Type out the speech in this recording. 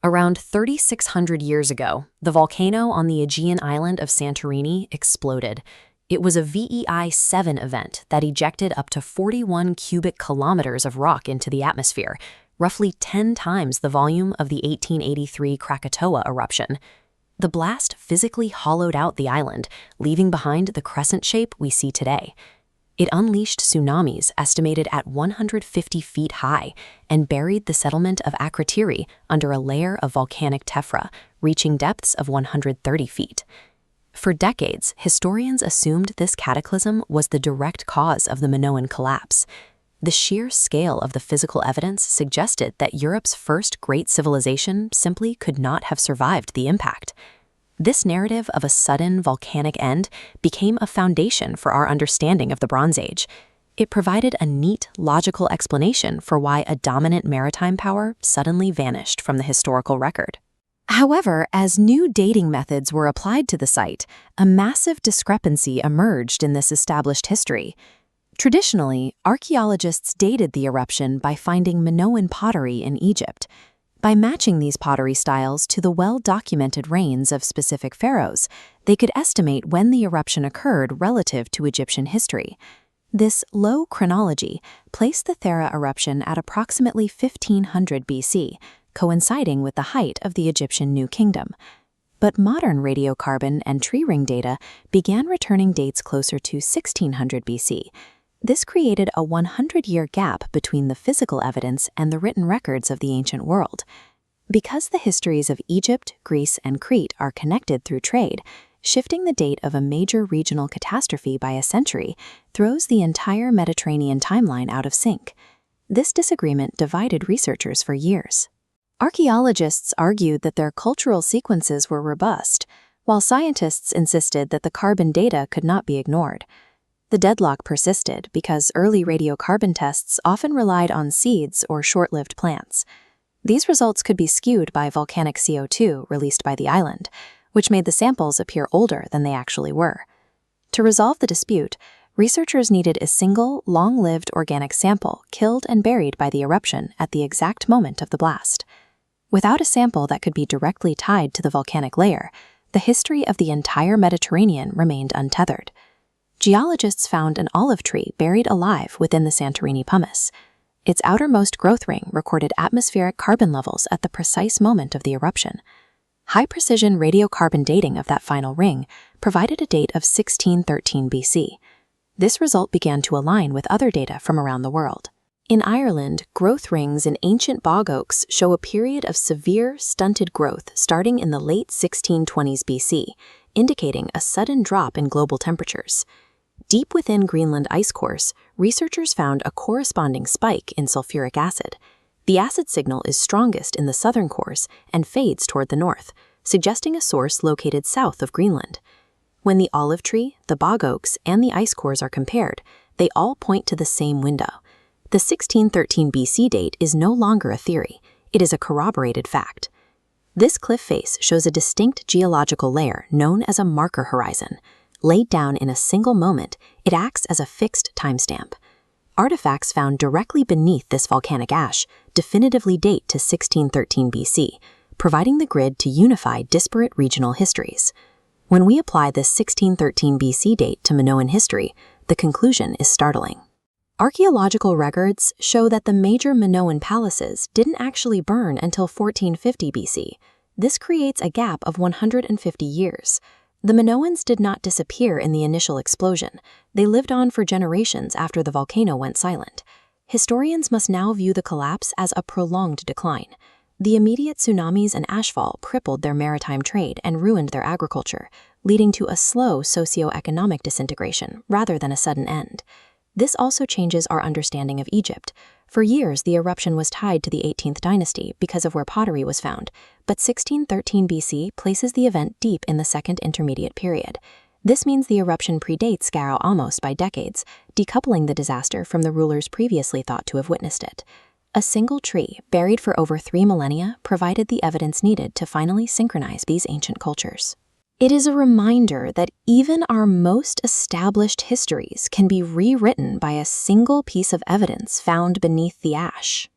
Around 3,600 years ago, the volcano on the Aegean island of Santorini exploded. It was a VEI-7 event that ejected up to 41 cubic kilometers of rock into the atmosphere, roughly 10 times the volume of the 1883 Krakatoa eruption. The blast physically hollowed out the island, leaving behind the crescent shape we see today. It unleashed tsunamis estimated at 150 feet high and buried the settlement of Akrotiri under a layer of volcanic tephra, reaching depths of 130 feet. For decades, historians assumed this cataclysm was the direct cause of the Minoan collapse. The sheer scale of the physical evidence suggested that Europe's first great civilization simply could not have survived the impact. This narrative of a sudden volcanic end became a foundation for our understanding of the Bronze Age. It provided a neat, logical explanation for why a dominant maritime power suddenly vanished from the historical record. However, as new dating methods were applied to the site, a massive discrepancy emerged in this established history. Traditionally, archaeologists dated the eruption by finding Minoan pottery in Egypt. By matching these pottery styles to the well-documented reigns of specific pharaohs, they could estimate when the eruption occurred relative to Egyptian history. This low chronology placed the Thera eruption at approximately 1500 BC, coinciding with the height of the Egyptian New Kingdom. But modern radiocarbon and tree ring data began returning dates closer to 1600 BC. This created a 100-year gap between the physical evidence and the written records of the ancient world. Because the histories of Egypt, Greece, and Crete are connected through trade, shifting the date of a major regional catastrophe by a century throws the entire Mediterranean timeline out of sync. This disagreement divided researchers for years. Archaeologists argued that their cultural sequences were robust, while scientists insisted that the carbon data could not be ignored. The deadlock persisted because early radiocarbon tests often relied on seeds or short-lived plants. These results could be skewed by volcanic CO2 released by the island, which made the samples appear older than they actually were. To resolve the dispute, researchers needed a single, long-lived organic sample killed and buried by the eruption at the exact moment of the blast. Without a sample that could be directly tied to the volcanic layer, the history of the entire Mediterranean remained untethered. Geologists found an olive tree buried alive within the Santorini pumice. Its outermost growth ring recorded atmospheric carbon levels at the precise moment of the eruption. High-precision radiocarbon dating of that final ring provided a date of 1613 BC. This result began to align with other data from around the world. In Ireland, growth rings in ancient bog oaks show a period of severe, stunted growth starting in the late 1620s BC, indicating a sudden drop in global temperatures. Deep within Greenland ice cores, researchers found a corresponding spike in sulfuric acid. The acid signal is strongest in the southern cores and fades toward the north, suggesting a source located south of Greenland. When the olive tree, the bog oaks, and the ice cores are compared, they all point to the same window. The 1613 BC date is no longer a theory, it is a corroborated fact. This cliff face shows a distinct geological layer known as a marker horizon. Laid down in a single moment, it acts as a fixed timestamp. Artifacts found directly beneath this volcanic ash definitively date to 1613 BC, providing the grid to unify disparate regional histories. When we apply this 1613 BC date to Minoan history, the conclusion is startling. Archaeological records show that the major Minoan palaces didn't actually burn until 1450 BC. This creates a gap of 150 years. The Minoans did not disappear in the initial explosion. They lived on for generations after the volcano went silent. Historians must now view the collapse as a prolonged decline. The immediate tsunamis and ashfall crippled their maritime trade and ruined their agriculture, leading to a slow socio-economic disintegration rather than a sudden end. This also changes our understanding of Egypt. For years, the eruption was tied to the 18th dynasty because of where pottery was found, but 1613 BC places the event deep in the Second Intermediate Period. This means the eruption predates Scarrow almost by decades, decoupling the disaster from the rulers previously thought to have witnessed it. A single tree, buried for over 3 millennia, provided the evidence needed to finally synchronize these ancient cultures. It is a reminder that even our most established histories can be rewritten by a single piece of evidence found beneath the ash.